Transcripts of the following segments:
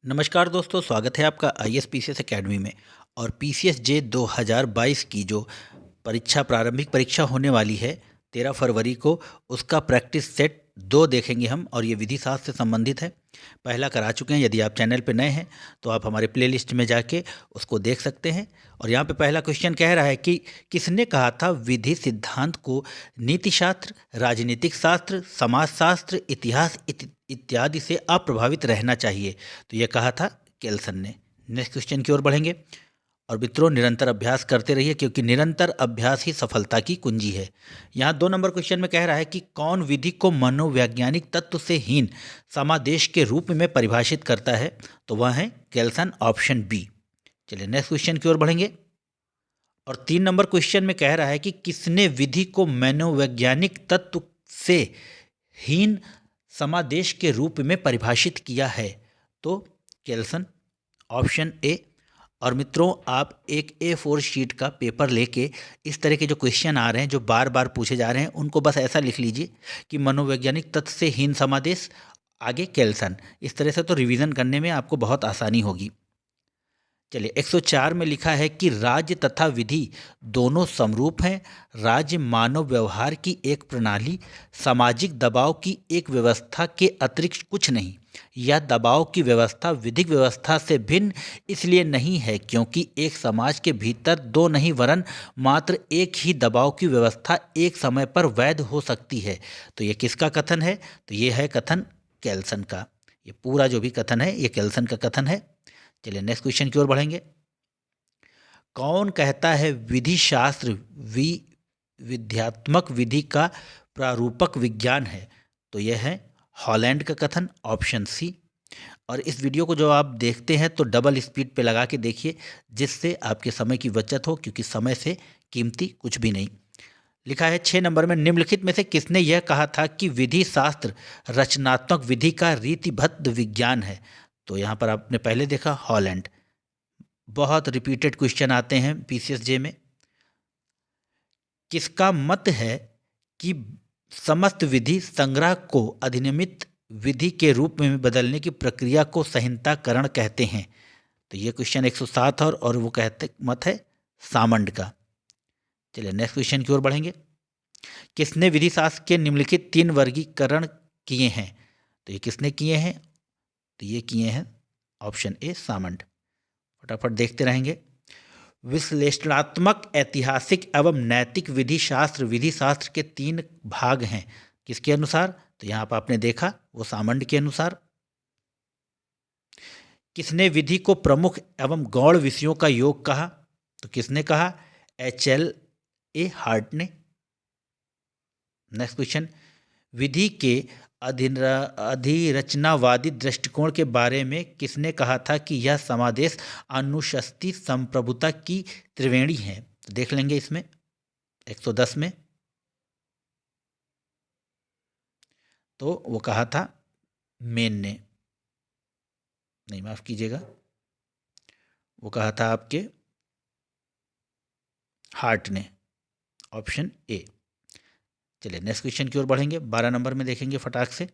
नमस्कार दोस्तों, स्वागत है आपका IAS PCS एकेडमी में। और PCS जे 2022 की जो प्रारंभिक परीक्षा होने वाली है 13 फरवरी को, उसका प्रैक्टिस सेट 2 देखेंगे हम। और ये विधि शास्त्र से संबंधित है। पहला करा चुके हैं। यदि आप चैनल पे नए हैं तो आप हमारे प्लेलिस्ट में जाके उसको देख सकते हैं। और यहाँ पे पहला क्वेश्चन कह रहा है कि किसने कहा था विधि सिद्धांत को नीति शास्त्र, राजनीतिक शास्त्र, समाजशास्त्र, इतिहास इत्यादि से अप्रभावित रहना चाहिए। तो ये कहा था केल्सन ने। नेक्स्ट क्वेश्चन की ओर बढ़ेंगे। और मित्रों, निरंतर अभ्यास करते रहिए, क्योंकि निरंतर अभ्यास ही सफलता की कुंजी है। यहाँ 2 नंबर क्वेश्चन में कह रहा है कि कौन विधि को मनोवैज्ञानिक तत्व से हीन समादेश के रूप में परिभाषित करता है। तो वह है केल्सन, ऑप्शन बी। चलिए नेक्स्ट क्वेश्चन की ओर बढ़ेंगे। और 3 नंबर क्वेश्चन में कह रहा है कि किसने विधि को मनोवैज्ञानिक तत्व से हीन समादेश के रूप में परिभाषित किया है। तो केल्सन, ऑप्शन ए। और मित्रों, आप एक A4 शीट का पेपर लेके इस तरह के जो क्वेश्चन आ रहे हैं, जो बार बार पूछे जा रहे हैं, उनको बस ऐसा लिख लीजिए कि मनोवैज्ञानिक तत्व से हीन समादेश, आगे केल्सन। इस तरह से तो रिवीजन करने में आपको बहुत आसानी होगी। चलिए, 104 में लिखा है कि राज्य तथा विधि दोनों समरूप हैं। राज्य मानव व्यवहार की एक प्रणाली, सामाजिक दबाव की एक व्यवस्था के अतिरिक्त कुछ नहीं। यह दबाव की व्यवस्था विधिक व्यवस्था से भिन्न इसलिए नहीं है क्योंकि एक समाज के भीतर दो नहीं वरन मात्र एक ही दबाव की व्यवस्था एक समय पर वैध हो सकती है। तो ये किसका कथन है? तो ये है कथन केल्सन का। ये पूरा जो भी कथन है, ये केल्सन का कथन है। चलिए नेक्स्ट क्वेश्चन की ओर बढ़ेंगे। कौन कहता है विधि शास्त्र विध्यात्मक विधि का प्रारूपक विज्ञान है? तो यह है हॉलैंड का कथन, ऑप्शन सी। और इस वीडियो को जो आप देखते हैं तो डबल स्पीड पे लगा के देखिए, जिससे आपके समय की बचत हो, क्योंकि समय से कीमती कुछ भी नहीं। लिखा है 6 नंबर में, निम्नलिखित में से किसने यह कहा था कि विधि शास्त्र रचनात्मक विधि का रीतिबद्ध विज्ञान है? तो यहाँ पर आपने पहले देखा हॉलैंड। बहुत रिपीटेड क्वेश्चन आते हैं PCS जे में। किसका मत है कि समस्त विधि संग्रह को अधिनियमित विधि के रूप में बदलने की प्रक्रिया को संहिताकरण कहते हैं? तो ये क्वेश्चन 107 और वो कहते मत है सामंड का। चलिए नेक्स्ट क्वेश्चन की ओर बढ़ेंगे। किसने विधि शास्त्र के निम्नलिखित 3 वर्गीकरण किए हैं? तो ये किसने किए हैं? तो ये किए हैं ऑप्शन ए सामंड। फटाफट देखते रहेंगे। विश्लेषणात्मक, ऐतिहासिक एवं नैतिक विधि शास्त्र के 3 भाग हैं। किसके अनुसार? तो यहाँ पर आपने देखा वो सामंड के अनुसार। किसने विधि को प्रमुख एवं गौण विषयों का योग कहा? तो किसने कहा? HLA हार्ट ने। नेक्स्ट क्वेश्चन, विधि के अधिरचनावादी दृष्टिकोण के बारे में किसने कहा था कि यह समादेश अनुशस्ति संप्रभुता की त्रिवेणी है? तो देख लेंगे इसमें 110 में। तो वो कहा था मेन ने, नहीं माफ कीजिएगा, वो कहा था आपके हार्ट ने, ऑप्शन ए। चलिए नेक्स्ट क्वेश्चन की ओर बढ़ेंगे। 12 नंबर में देखेंगे फटाक से।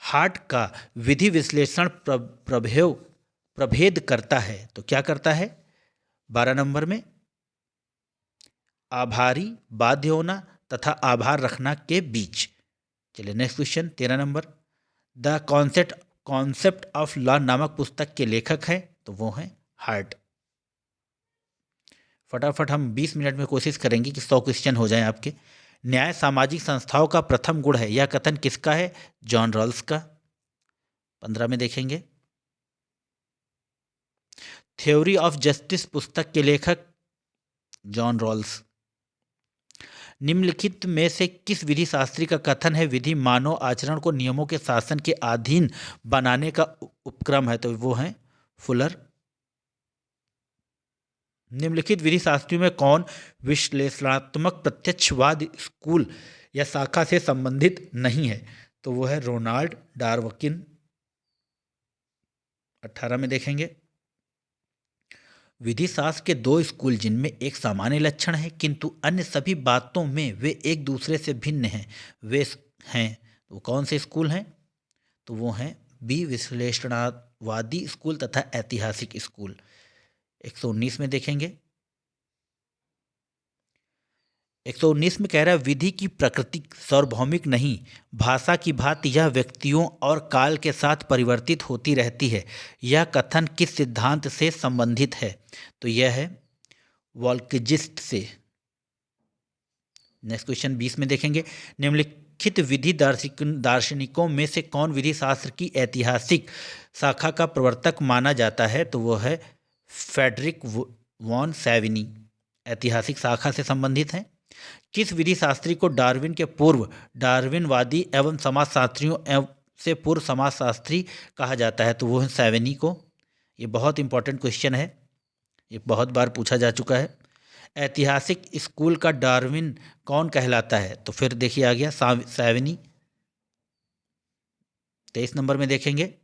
हार्ट का विधि विश्लेषण प्रभेद करता है। तो क्या करता है? 12 नंबर में आभारी, बाध्य होना तथा आभार रखना के बीच। चलिए next question 13 number. The concept of law नामक पुस्तक के लेखक हैं? तो वो हैं हार्ट। फटाफट हम 20 मिनट में कोशिश करेंगे कि 100 क्वेश्चन हो जाएं आपके। न्याय सामाजिक संस्थाओं का प्रथम गुण है, यह कथन किसका है? जॉन रॉल्स का। 15 में देखेंगे। थ्योरी ऑफ जस्टिस पुस्तक के लेखक जॉन रॉल्स। निम्नलिखित में से किस विधि शास्त्री का कथन है विधि मानव आचरण को नियमों के शासन के अधीन बनाने का उपक्रम है? तो वो है फुलर। निम्नलिखित विधि शास्त्रियों में कौन विश्लेषणात्मक प्रत्यक्षवाद स्कूल या शाखा से संबंधित नहीं है? तो वो है रोनाल्ड डार्विन। 18 में देखेंगे। विधि शास्त्र के 2 स्कूल जिनमें एक सामान्य लक्षण है किंतु अन्य सभी बातों में वे एक दूसरे से भिन्न हैं, वे हैं, वो कौन से स्कूल हैं? तो वो हैं बी विश्लेषणवादी स्कूल तथा ऐतिहासिक स्कूल। 119 में देखेंगे, 119 में कह रहा है विधि की प्रकृति सार्वभौमिक नहीं, भाषा की भांति यह व्यक्तियों और काल के साथ परिवर्तित होती रहती है। यह कथन किस सिद्धांत से संबंधित है? तो यह है वॉल्केजिस्ट से। नेक्स्ट क्वेश्चन 20 में देखेंगे, निम्नलिखित विधि दार्शनिकों में से कौन विधि शास्त्र की ऐतिहासिक शाखा का प्रवर्तक माना जाता है? तो वो है फ्रेडरिक वॉन सैविनी, ऐतिहासिक शाखा से संबंधित है। किस विधि शास्त्री को डार्विन के पूर्व डार्विनवादी एवं समाजशास्त्रियों से पूर्व समाजशास्त्री कहा जाता है? तो वो है सैविनी को। ये बहुत इंपॉर्टेंट क्वेश्चन है, ये बहुत बार पूछा जा चुका है। ऐतिहासिक स्कूल का डार्विन कौन कहलाता है? तो फिर देखिए आ गया सैविनी। 23 नंबर में देखेंगे,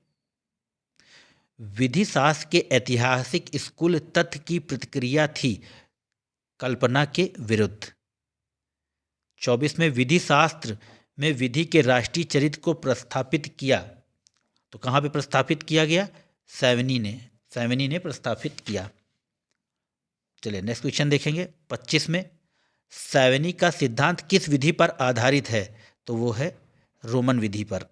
विधि शास्त्र के ऐतिहासिक स्कूल तथ्य की प्रतिक्रिया थी कल्पना के विरुद्ध। 24 में विधि शास्त्र में विधि के राष्ट्रीय चरित्र को प्रस्थापित किया। तो कहाँ पे प्रस्थापित किया गया? सैविनी ने प्रस्थापित किया। चलिए नेक्स्ट क्वेश्चन देखेंगे 25 में, सैविनी का सिद्धांत किस विधि पर आधारित है? तो वो है रोमन विधि पर।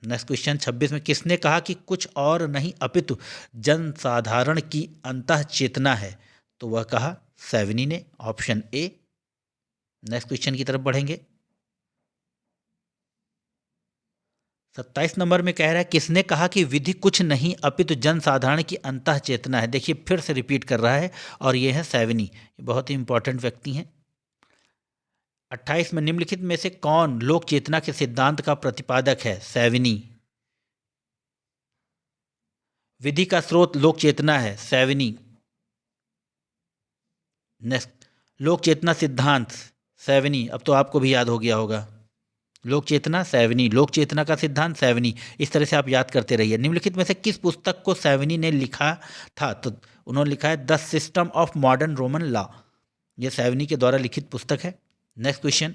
नेक्स्ट क्वेश्चन 26 में, किसने कहा कि कुछ और नहीं अपितु जनसाधारण की अंतः चेतना है? तो वह कहा सैविनी ने, ऑप्शन ए। नेक्स्ट क्वेश्चन की तरफ बढ़ेंगे, 27 नंबर में कह रहा है किसने कहा कि विधि कुछ नहीं अपितु जनसाधारण की अंतः चेतना है? देखिए फिर से रिपीट कर रहा है और ये है सैविनी, ये बहुत ही इंपॉर्टेंट व्यक्ति हैं। 28 में, निम्नलिखित में से कौन लोक चेतना के सिद्धांत का प्रतिपादक है? सैविनी। विधि का स्रोत लोक चेतना है, सैविनी। नेक्स्ट, लोक चेतना सिद्धांत सैविनी, अब तो आपको भी याद हो गया होगा। लोक चेतना सैविनी, लोक चेतना का सिद्धांत सैविनी, इस तरह से आप याद करते रहिए। निम्नलिखित में से किस पुस्तक को सैविनी ने लिखा था? तो उन्होंने लिखा है the system of modern Roman law, यह सैविनी के द्वारा लिखित पुस्तक है। नेक्स्ट क्वेश्चन,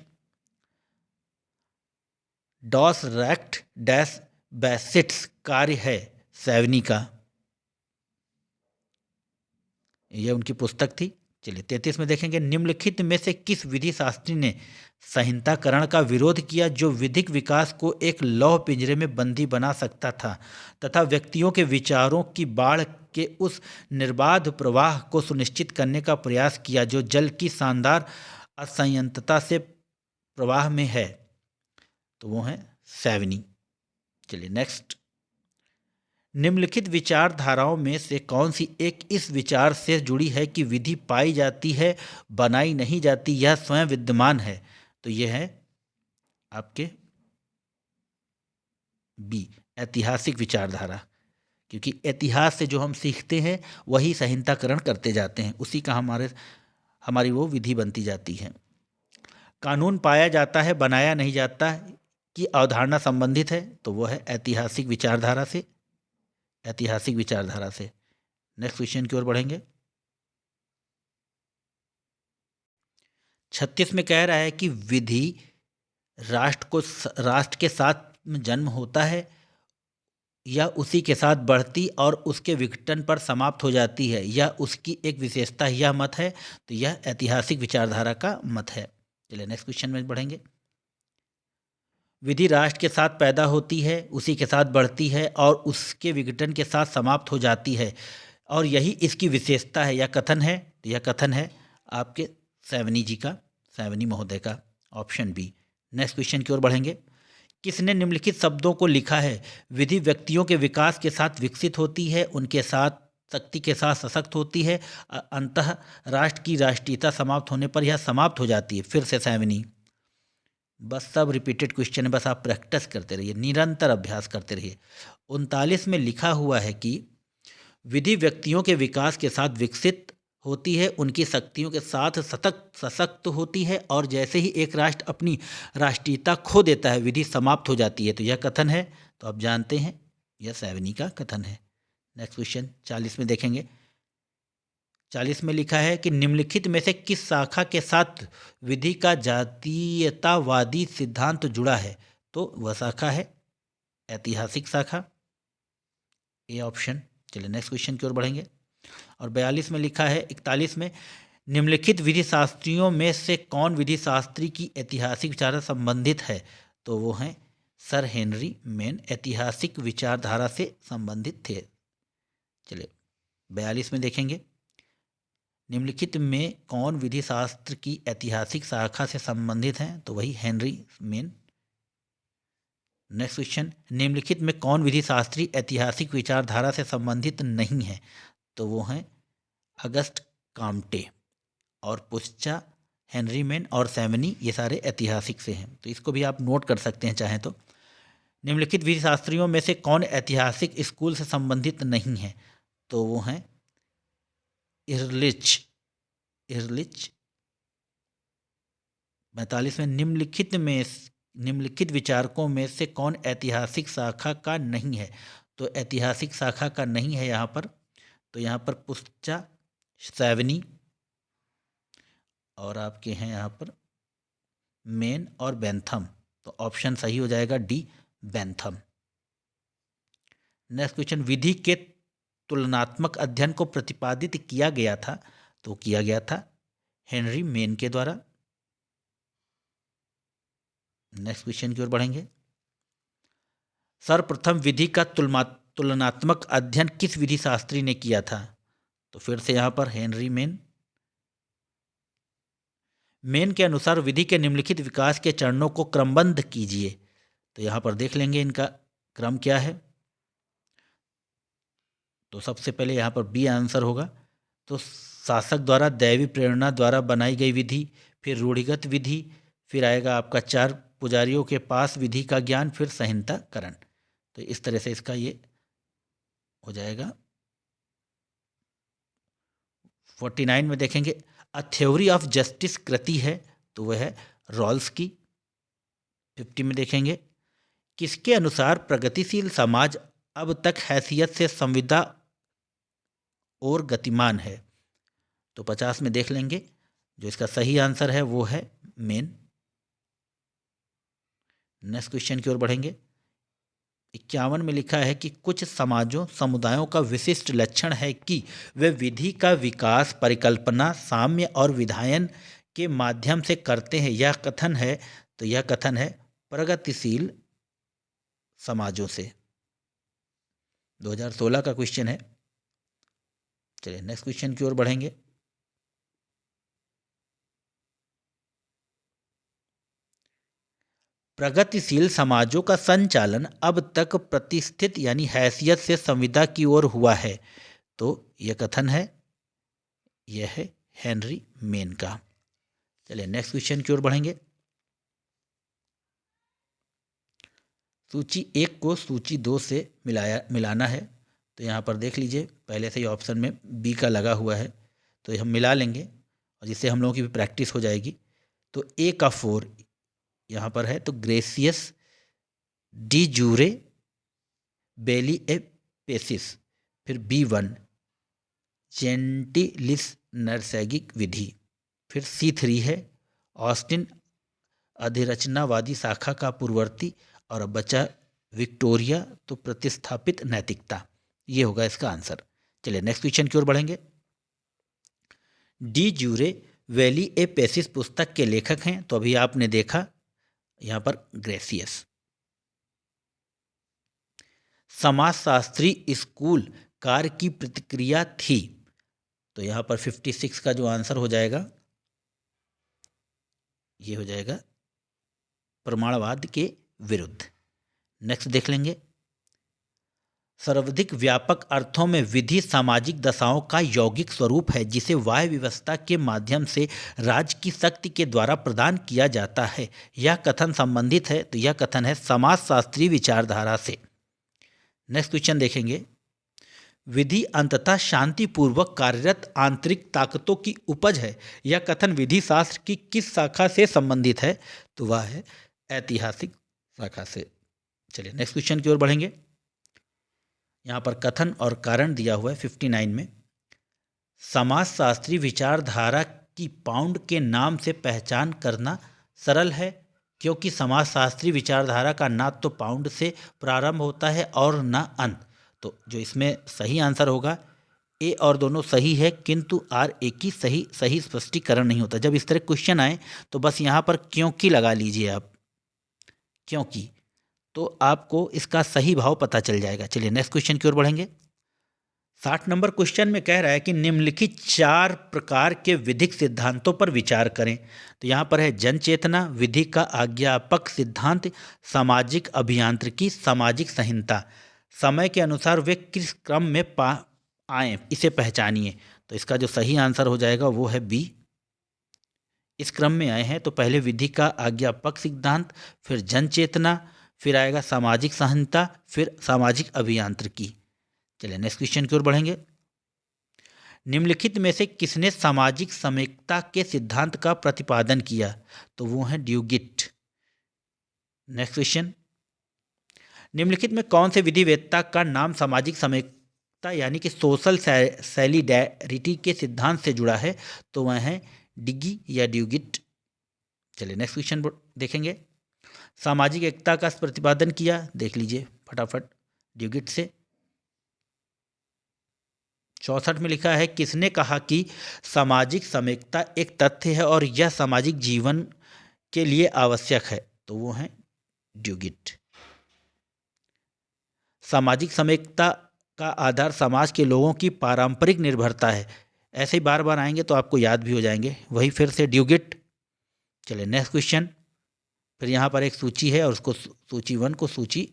डॉस रेक्ट डैश बैसिट्स कार्य है सैविनी का, यह उनकी पुस्तक थी। चलिए 33 में देखेंगे, निम्नलिखित में से किस विधि शास्त्री ने संहिताकरण का विरोध किया जो विधिक विकास को एक लौह पिंजरे में बंदी बना सकता था तथा व्यक्तियों के विचारों की बाढ़ के उस निर्बाध प्रवाह को सुनिश्चित करने का प्रयास किया जो जल की शानदार असंयंत्रता से प्रवाह में है? तो वो है सैविनी। चलिए नेक्स्ट, निम्नलिखित विचारधाराओं में से कौन सी एक इस विचार से जुड़ी है कि विधि पाई जाती है, बनाई नहीं जाती, यह स्वयं विद्यमान है? तो यह है आपके बी, ऐतिहासिक विचारधारा, क्योंकि इतिहास से जो हम सीखते हैं वही संहिताकरण करते जाते हैं, उसी का हमारी वो विधि बनती जाती है। कानून पाया जाता है, बनाया नहीं जाता की अवधारणा संबंधित है? तो वो है ऐतिहासिक विचारधारा से, ऐतिहासिक विचारधारा से। नेक्स्ट क्वेश्चन की ओर बढ़ेंगे, 36 में कह रहा है कि विधि राष्ट्र के साथ जन्म होता है या उसी के साथ बढ़ती और उसके विघटन पर समाप्त हो जाती है, यह उसकी एक विशेषता, यह मत है? तो यह ऐतिहासिक विचारधारा का मत है। चलिए नेक्स्ट क्वेश्चन में बढ़ेंगे, विधि राष्ट्र के साथ पैदा होती है, उसी के साथ बढ़ती है और उसके विघटन के साथ समाप्त हो जाती है और यही इसकी विशेषता है, यह कथन है? तो यह कथन है आपके सैविनी जी का, सैविनी महोदय का, ऑप्शन बी। नेक्स्ट क्वेश्चन की ओर बढ़ेंगे, किसने निम्नलिखित शब्दों को लिखा है? विधि व्यक्तियों के विकास के साथ विकसित होती है, उनके साथ शक्ति के साथ सशक्त होती है, अंतः राष्ट्र की राष्ट्रीयता समाप्त होने पर यह समाप्त हो जाती है। फिर से सैविनी। बस सब रिपीटेड क्वेश्चन है, बस आप प्रैक्टिस करते रहिए, निरंतर अभ्यास करते रहिए। 39 में लिखा हुआ है कि विधि व्यक्तियों के विकास के साथ विकसित होती है, उनकी शक्तियों के साथ सशक्त होती है और जैसे ही एक राष्ट्र अपनी राष्ट्रीयता खो देता है विधि समाप्त हो जाती है। तो यह कथन है, तो आप जानते हैं यह सैविनी का कथन है। नेक्स्ट क्वेश्चन 40 में देखेंगे, 40 में लिखा है कि निम्नलिखित में से किस शाखा के साथ विधि का जातीयतावादी सिद्धांत जुड़ा है? तो वह शाखा है ऐतिहासिक शाखा, ए ऑप्शन। चलिए नेक्स्ट क्वेश्चन की ओर बढ़ेंगे। और 42 में लिखा है, 41 में, निम्नलिखित विधि शास्त्रियों में से कौन विधि शास्त्री की ऐतिहासिक विचारधारा से संबंधित है? तो वो हैं सर हेनरी मेन, ऐतिहासिक विचारधारा से संबंधित थे। चलिए 42 में देखेंगे, निम्नलिखित में कौन विधि शास्त्र की ऐतिहासिक शाखा से संबंधित हैं? तो वही हेनरी मेन। नेक्स्ट क्वेश्चन, निम्नलिखित में कौन विधि शास्त्री ऐतिहासिक विचारधारा से संबंधित नहीं है? तो वो हैं अगस्त काम्टे और पुस्चा, हेनरी मेन और सैमनी, ये सारे ऐतिहासिक से हैं। तो इसको भी आप नोट कर सकते हैं चाहें तो। निम्नलिखित विधि शास्त्रियों में से कौन ऐतिहासिक स्कूल से संबंधित नहीं है? तो वो हैं इरलिच। 45 में, निम्नलिखित विचारकों में से कौन ऐतिहासिक शाखा का नहीं है? तो ऐतिहासिक शाखा का नहीं है यहाँ पर, तो यहाँ पर पुस्चा, सैवनी और आपके हैं यहाँ पर मेन और बेंथम। तो ऑप्शन सही हो जाएगा डी, बेंथम। नेक्स्ट क्वेश्चन, विधि के तुलनात्मक अध्ययन को प्रतिपादित किया गया था? तो किया गया था हेनरी मेन के द्वारा। नेक्स्ट क्वेश्चन की ओर बढ़ेंगे। सर्वप्रथम विधि का तुलनात्मक अध्ययन किस विधि शास्त्री ने किया था? तो फिर से यहां पर हेनरी मेन। मेन के अनुसार विधि के निम्नलिखित विकास के चरणों को क्रमबद्ध कीजिए। तो यहां पर देख लेंगे इनका क्रम क्या है। तो सबसे पहले यहां पर बी आंसर होगा। तो शासक द्वारा दैवी प्रेरणा द्वारा बनाई गई विधि, फिर रूढ़िगत विधि, फिर आएगा आपका 4 पुजारियों के पास विधि का ज्ञान, फिर संहिताकरण। तो इस तरह से इसका ये हो जाएगा। 49 में देखेंगे, अ थ्योरी ऑफ जस्टिस कृति है, तो वह है रॉल्स की। 50 में देखेंगे, किसके अनुसार प्रगतिशील समाज अब तक हैसियत से संविदा और गतिमान है? तो 50 में देख लेंगे, जो इसका सही आंसर है वो है मेन। नेक्स्ट क्वेश्चन की ओर बढ़ेंगे। 51 में लिखा है कि कुछ समाजों समुदायों का विशिष्ट लक्षण है कि वे विधि का विकास परिकल्पना, साम्य और विधायन के माध्यम से करते हैं। यह कथन है, तो यह कथन है प्रगतिशील समाजों से। 2016 का क्वेश्चन है। चलिए नेक्स्ट क्वेश्चन की ओर बढ़ेंगे। प्रगतिशील समाजों का संचालन अब तक प्रतिष्ठित यानी हैसियत से संविदा की ओर हुआ है। तो यह कथन है, यह है हेनरी मेन का। चलिए नेक्स्ट क्वेश्चन की ओर बढ़ेंगे। सूची 1 को सूची 2 से मिलाना है। तो यहाँ पर देख लीजिए, पहले से ही ऑप्शन में बी का लगा हुआ है, तो हम मिला लेंगे और जिससे हम लोगों की भी प्रैक्टिस हो जाएगी। तो ए का 4 यहाँ पर है, तो ग्रेसियस डी जूरे बेली ए पेसिस। फिर B1 जेंटिलिस नैसर्गिक विधि। फिर C3 है ऑस्टिन अधिरचनावादी शाखा का पूर्ववर्ती। और अब बचा विक्टोरिया, तो प्रतिस्थापित नैतिकता। ये होगा इसका आंसर। चलिए नेक्स्ट क्वेश्चन की ओर बढ़ेंगे। डी जूरे वैली ए पेसिस पुस्तक के लेखक हैं, तो अभी आपने देखा यहाँ पर ग्रेसियस। समाजशास्त्री स्कूल कार्य की प्रतिक्रिया थी, तो यहाँ पर 56 का जो आंसर हो जाएगा, ये हो जाएगा प्रमाणवाद के विरुद्ध। नेक्स्ट देख लेंगे। सर्वाधिक व्यापक अर्थों में विधि सामाजिक दशाओं का यौगिक स्वरूप है जिसे वाह्य व्यवस्था के माध्यम से राज्य की शक्ति के द्वारा प्रदान किया जाता है। यह कथन संबंधित है, तो यह कथन है समाजशास्त्री विचारधारा से। नेक्स्ट क्वेश्चन देखेंगे। विधि अंततः शांतिपूर्वक कार्यरत आंतरिक ताकतों की उपज है। यह कथन विधि शास्त्र की किस शाखा से संबंधित है? तो वह है ऐतिहासिक शाखा से। चलिए नेक्स्ट क्वेश्चन की ओर बढ़ेंगे। यहाँ पर कथन और कारण दिया हुआ है 59 में। समाजशास्त्री विचारधारा की पाउंड के नाम से पहचान करना सरल है, क्योंकि समाजशास्त्री विचारधारा का ना तो पाउंड से प्रारंभ होता है और ना अंत। तो जो इसमें सही आंसर होगा, ए और दोनों सही है, किंतु आर ए की सही सही स्पष्टीकरण नहीं होता। जब इस तरह क्वेश्चन आए तो बस यहाँ पर क्योंकि लगा लीजिए आप, क्योंकि, तो आपको इसका सही भाव पता चल जाएगा। चलिए नेक्स्ट क्वेश्चन की ओर बढ़ेंगे। 60 नंबर क्वेश्चन में कह रहा है कि निम्नलिखित 4 प्रकार के विधिक सिद्धांतों पर विचार करें। तो यहाँ पर है जन चेतना, विधि का आज्ञापक सिद्धांत, सामाजिक अभियांत्रिकी, सामाजिक संहिता। समय के अनुसार वे किस क्रम में आए इसे पहचानिए। तो इसका जो सही आंसर हो जाएगा वो है बी, इस क्रम में आए हैं। तो पहले विधि का आज्ञापक सिद्धांत, फिर जन चेतना, फिर आएगा सामाजिक संहिता, फिर सामाजिक अभियांत्रिकी। चलिए नेक्स्ट क्वेश्चन की ओर बढ़ेंगे। निम्नलिखित में से किसने सामाजिक समेकता के सिद्धांत का प्रतिपादन किया। तो वो है ड्यूगिट। नेक्स्ट क्वेश्चन, निम्नलिखित में कौन से विधिवेत्ता का नाम सामाजिक समेकता यानी कि सोशल सैलिडैरिटी के सिद्धांत से जुड़ा है। तो वह है डिगी या ड्यूगिट। चलिए नेक्स्ट क्वेश्चन देखेंगे। सामाजिक एकता का प्रतिपादन किया, देख लीजिए फटाफट, ड्यूगिट से। 64 में लिखा है किसने कहा कि सामाजिक समेकता एक तथ्य है और यह सामाजिक जीवन के लिए आवश्यक है। तो वो है ड्यूगिट। सामाजिक समेकता का आधार समाज के लोगों की पारंपरिक निर्भरता है। ऐसे ही बार बार आएंगे तो आपको याद भी हो जाएंगे, वही फिर से ड्यूगिट। चलिए नेक्स्ट क्वेश्चन। फिर यहाँ पर एक सूची है और उसको सूची 1 को सूची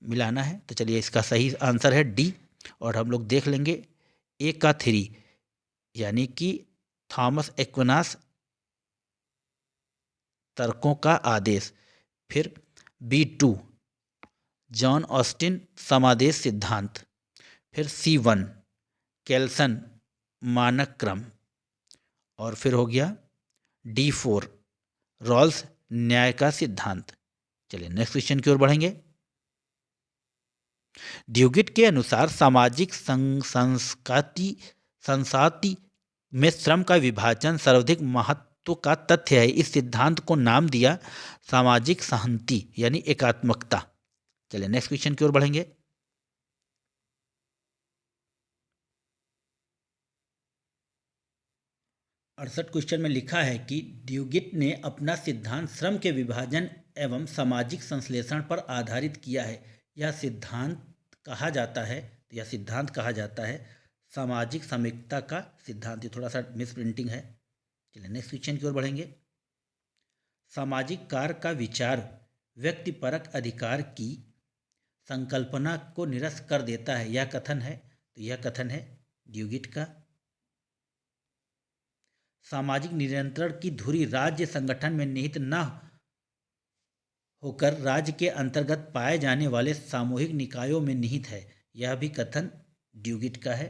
मिलाना है। तो चलिए इसका सही आंसर है डी, और हम लोग देख लेंगे ए का 3 यानी कि थॉमस एक्विनास तर्कों का आदेश, फिर B2 जॉन ऑस्टिन समादेश सिद्धांत, फिर C1 केल्सन मानक क्रम, और फिर हो गया D4 रॉल्स न्याय का सिद्धांत। चलिए नेक्स्ट क्वेश्चन की ओर बढ़ेंगे। ड्यूगिट के अनुसार सामाजिक संस्कृति में श्रम का विभाजन सर्वाधिक महत्व का तथ्य है। इस सिद्धांत को नाम दिया सामाजिक सहमति यानी एकात्मकता। चलिए नेक्स्ट क्वेश्चन की ओर बढ़ेंगे। अड़सठ क्वेश्चन में लिखा है कि ड्यूगिट ने अपना सिद्धांत श्रम के विभाजन एवं सामाजिक संश्लेषण पर आधारित किया है। यह सिद्धांत कहा जाता है सामाजिक समेकता का सिद्धांत। ये थोड़ा सा मिस प्रिंटिंग है। चलिए नेक्स्ट क्वेश्चन की ओर बढ़ेंगे। सामाजिक कार्य का विचार व्यक्तिपरक अधिकार की संकल्पना को निरस्त कर देता है, यह कथन है। तो यह कथन है ड्यूगिट का। सामाजिक नियंत्रण की धुरी राज्य संगठन में निहित न होकर राज्य के अंतर्गत पाए जाने वाले सामूहिक निकायों में निहित है, यह भी कथन ड्यूगिट का है।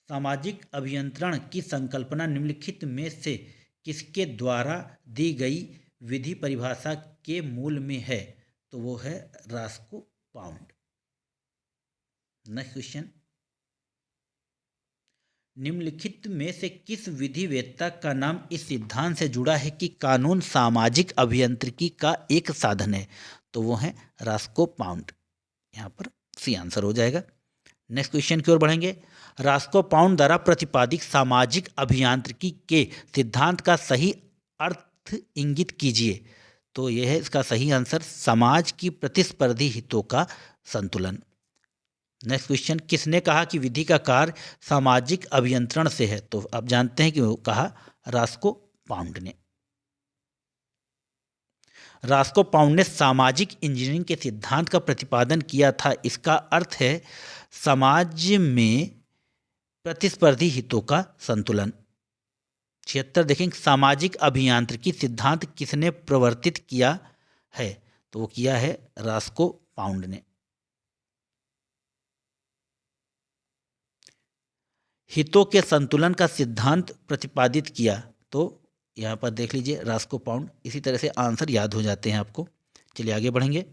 सामाजिक अभियंत्रण की संकल्पना निम्नलिखित में से किसके द्वारा दी गई विधि परिभाषा के मूल में है। तो वो है रास्को पाउंड। नेक्स्ट क्वेश्चन, निम्नलिखित में से किस विधिवेत्ता का नाम इस सिद्धांत से जुड़ा है कि कानून सामाजिक अभियांत्रिकी का एक साधन है। तो वो है रास्को पाउंड। यहाँ पर सी आंसर हो जाएगा। नेक्स्ट क्वेश्चन की ओर बढ़ेंगे। रास्को पाउंड द्वारा प्रतिपादित सामाजिक अभियांत्रिकी के सिद्धांत का सही अर्थ इंगित कीजिए। तो यह है इसका सही आंसर, समाज की प्रतिस्पर्धी हितों का संतुलन। नेक्स्ट क्वेश्चन, किसने कहा कि विधि का कार्य सामाजिक अभियंत्रण से है। तो आप जानते हैं कि वो कहा रास्को पाउंड ने। रास्को पाउंड ने सामाजिक इंजीनियरिंग के सिद्धांत का प्रतिपादन किया था। इसका अर्थ है समाज में प्रतिस्पर्धी हितों का संतुलन। 76 देखेंगे, सामाजिक अभियांत्रिकी सिद्धांत किसने प्रवर्तित किया है। तो वो किया है रास्को पाउंड ने। हितों के संतुलन का सिद्धांत प्रतिपादित किया। तो यहाँ पर देख लीजिए रास्को पाउंड। इसी तरह से आंसर याद हो जाते हैं आपको। चलिए आगे बढ़ेंगे।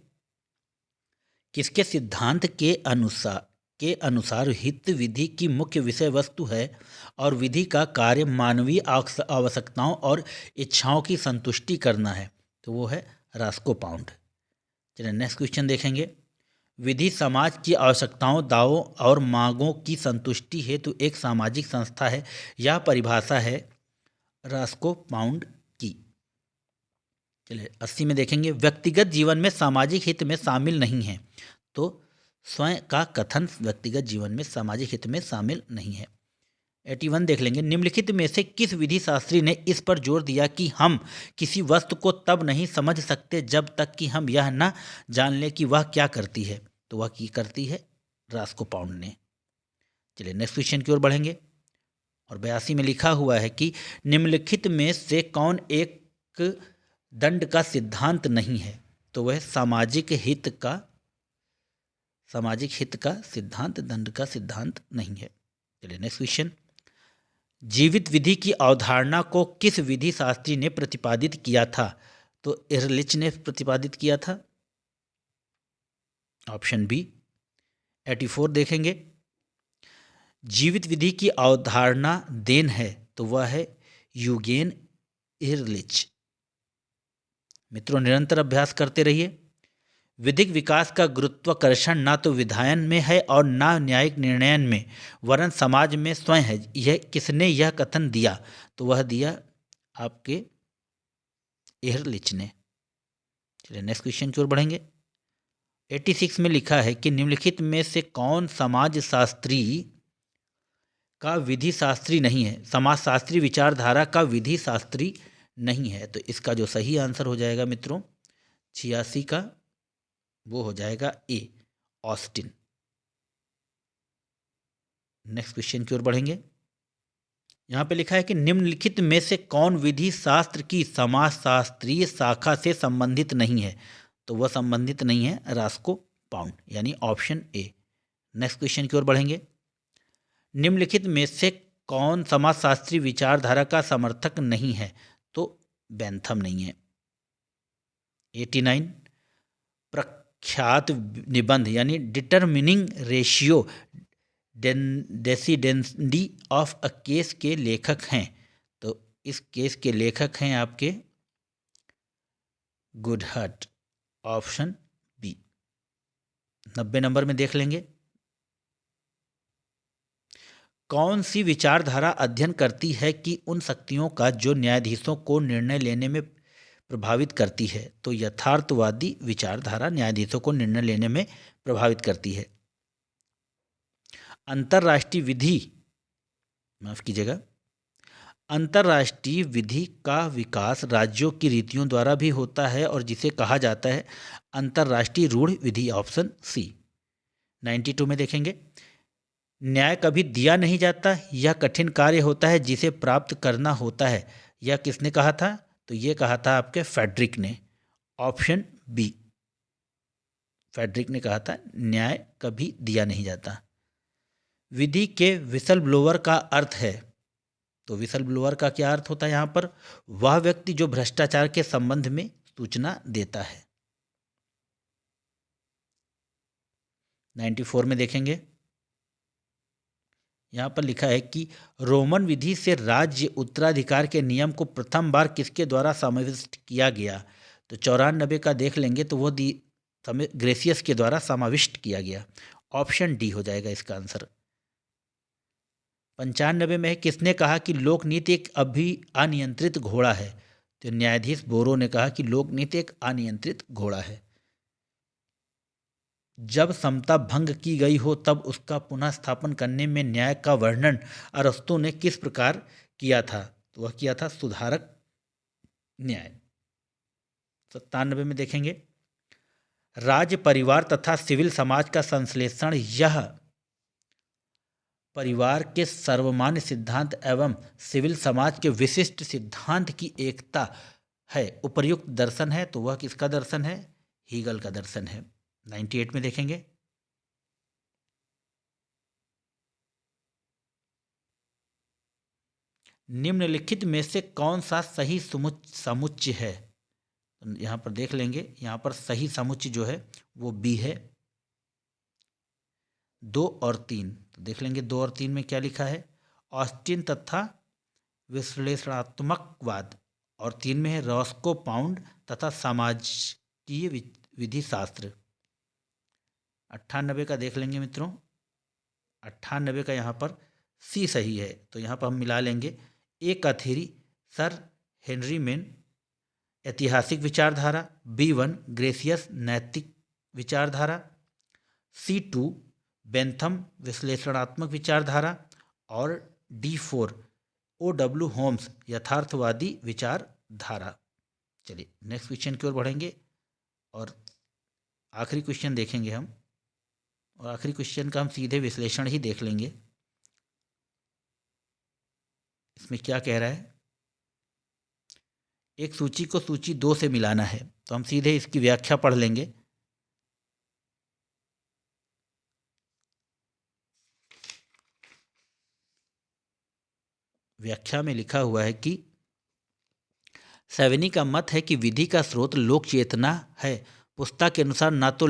किसके सिद्धांत के अनुसार के अनुसार हित विधि की मुख्य विषय वस्तु है और विधि का कार्य मानवीय आवश्यकताओं और इच्छाओं की संतुष्टि करना है, तो वो है रास्को पाउंड। चलिए नेक्स्ट क्वेश्चन देखेंगे। विधि समाज की आवश्यकताओं, दावों और मांगों की संतुष्टि हेतु एक सामाजिक संस्था है। यह परिभाषा है रास्को पाउंड की। चलिए 80 में देखेंगे। व्यक्तिगत जीवन में सामाजिक हित में शामिल नहीं है, तो स्वयं का कथन व्यक्तिगत जीवन में सामाजिक हित में शामिल नहीं है। 81 देख लेंगे। निम्नलिखित में से किस विधि शास्त्री ने इस पर जोर दिया कि हम किसी वस्तु को तब नहीं समझ सकते जब तक कि हम यह न जान लें कि वह क्या करती है, तो वह की करती है रास्को पाउंड ने। चलिए नेक्स्ट क्वेश्चन की ओर बढ़ेंगे और 82 में लिखा हुआ है कि निम्नलिखित में से कौन एक दंड का सिद्धांत नहीं है, तो वह सामाजिक हित का सिद्धांत दंड का सिद्धांत नहीं है। चलिए नेक्स्ट क्वेश्चन। जीवित विधि की अवधारणा को किस विधि शास्त्री ने प्रतिपादित किया था, तो एहरलिच ने प्रतिपादित किया था, ऑप्शन बी। 84 देखेंगे। जीवित विधि की अवधारणा देन है, तो वह है यूगेन एहरलिच। मित्रों निरंतर अभ्यास करते रहिए। विधिक विकास का गुरुत्वाकर्षण ना तो विधायन में है और ना न्यायिक निर्णयन में, वरन समाज में स्वयं है। यह किसने यह कथन दिया, तो वह दिया आपके एहरलिच ने। चलिए नेक्स्ट क्वेश्चन की ओर बढ़ेंगे। 86 में लिखा है कि निम्नलिखित में से कौन समाजशास्त्री का विधि शास्त्री नहीं है, समाजशास्त्री विचारधारा का विधि शास्त्री नहीं है, तो इसका जो सही आंसर हो जाएगा मित्रों 86 का, वो हो जाएगा ए, ऑस्टिन। नेक्स्ट क्वेश्चन की ओर बढ़ेंगे। यहाँ पे लिखा है कि निम्नलिखित में से कौन विधि शास्त्र की समाजशास्त्रीय शाखा से संबंधित नहीं है, तो वह संबंधित नहीं है रास्को पाउंड, यानी ऑप्शन ए। नेक्स्ट क्वेश्चन की ओर बढ़ेंगे। निम्नलिखित में से कौन समाजशास्त्री विचारधारा का समर्थक नहीं है, तो बेंथम नहीं है। 89 प्रख्यात निबंध यानी determining ratio decidendi of a case के लेखक हैं, तो इस केस के लेखक हैं आपके गुडहर्ट, ऑप्शन बी। 90 नंबर में देख लेंगे। कौन सी विचारधारा अध्ययन करती है कि उन शक्तियों का जो न्यायाधीशों को निर्णय लेने में प्रभावित करती है, तो यथार्थवादी विचारधारा न्यायाधीशों को निर्णय लेने में प्रभावित करती है। अंतर्राष्ट्रीय विधि, माफ कीजिएगा, अंतर्राष्ट्रीय विधि का विकास राज्यों की रीतियों द्वारा भी होता है और जिसे कहा जाता है अंतर्राष्ट्रीय रूढ़ विधि, ऑप्शन सी। 92 में देखेंगे। न्याय कभी दिया नहीं जाता, यह कठिन कार्य होता है जिसे प्राप्त करना होता है। यह किसने कहा था, तो ये कहा था आपके फेडरिक ने, ऑप्शन बी। फेडरिक ने कहा था न्याय कभी दिया नहीं जाता। विधि के विसल ब्लोअर का अर्थ है, तो विसल ब्लोअर का क्या अर्थ होता है यहाँ पर, वह व्यक्ति जो भ्रष्टाचार के संबंध में सूचना देता है। 94 में देखेंगे। यहाँ पर लिखा है कि रोमन विधि से राज्य उत्तराधिकार के नियम को प्रथम बार किसके द्वारा समाविष्ट किया गया, तो 94 का देख लेंगे तो वो ग्रेसियस के द्वारा समाविष्ट किया गया, ऑप्शन डी हो जाएगा इसका आंसर। 95 में है किसने कहा कि लोकनीति एक अभी अनियंत्रित घोड़ा है, तो न्यायाधीश बोरो ने कहा कि लोकनीति एक अनियंत्रित घोड़ा है। जब समता भंग की गई हो तब उसका पुनः स्थापन करने में न्याय का वर्णन अरस्तु ने किस प्रकार किया था, तो वह किया था सुधारक न्याय। 97 में देखेंगे। राज्य, परिवार तथा सिविल समाज का संश्लेषण यह परिवार के सर्वमान्य सिद्धांत एवं सिविल समाज के विशिष्ट सिद्धांत की एकता है, उपर्युक्त दर्शन है, तो वह किसका दर्शन है, हीगल का दर्शन है। 98 में देखेंगे। निम्नलिखित में से कौन सा सही समुच्चय है, यहां पर देख लेंगे। यहां पर सही समुच्चय जो है वो बी है। 2 और 3, तो देख लेंगे 2 और 3 में क्या लिखा है, ऑस्टिन तथा विश्लेषणात्मकवाद, और 3 में है रॉस्को पाउंड तथा समाजकीय विधि शास्त्र। 98 का देख लेंगे मित्रों, 98 का यहाँ पर सी सही है, तो यहाँ पर हम मिला लेंगे। ए का थ्योरी सर हेनरी मेन ऐतिहासिक विचारधारा, B1 ग्रेसियस नैतिक विचारधारा, C2 बेंथम विश्लेषणात्मक विचारधारा, और D4 OW होम्स यथार्थवादी विचारधारा। चलिए नेक्स्ट क्वेश्चन की ओर बढ़ेंगे और आखिरी क्वेश्चन देखेंगे हम, और आखिरी क्वेश्चन का हम सीधे विश्लेषण ही देख लेंगे। इसमें क्या कह रहा है, एक सूची को सूची 2 से मिलाना है, तो हम सीधे इसकी व्याख्या पढ़ लेंगे। व्याख्या में लिखा हुआ है कि सैवनी का मत है कि विधि का स्रोत लोक चेतना है। पुस्तक के अनुसार ना तो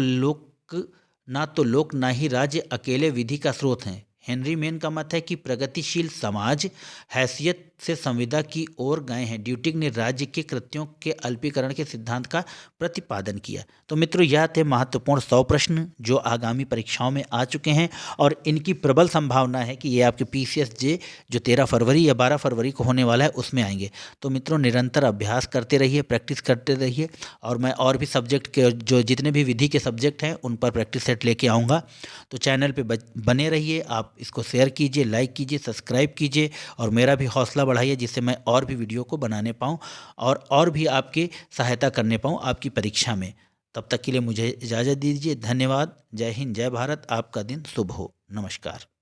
लोक ना ही राज्य अकेले विधि का स्रोत हैं। हेनरी मेन का मत है कि प्रगतिशील समाज हैसियत से संविदा की ओर गए हैं। ड्यूटिंग ने राज्य के कृत्यों के अल्पीकरण के सिद्धांत का प्रतिपादन किया। तो मित्रों, यह थे महत्वपूर्ण 100 प्रश्न जो आगामी परीक्षाओं में आ चुके हैं, और इनकी प्रबल संभावना है कि ये आपके PCSJ जो 13 फरवरी या 12 फरवरी को होने वाला है उसमें आएंगे। तो मित्रों, निरंतर अभ्यास करते रहिए, प्रैक्टिस करते रहिए, और मैं और भी सब्जेक्ट के जो जितने भी विधि के सब्जेक्ट हैं उन पर प्रैक्टिस सेट लेके आऊँगा। तो चैनल पे बने रहिए, आप इसको शेयर कीजिए, लाइक कीजिए, सब्सक्राइब कीजिए, और मेरा भी हौसला बढ़ाइए जिससे मैं और भी वीडियो को बनाने पाऊँ और भी आपकी सहायता करने पाऊँ आपकी परीक्षा में। तब तक के लिए मुझे इजाज़त दीजिए। धन्यवाद। जय हिंद, जय भारत। आपका दिन शुभ हो। नमस्कार।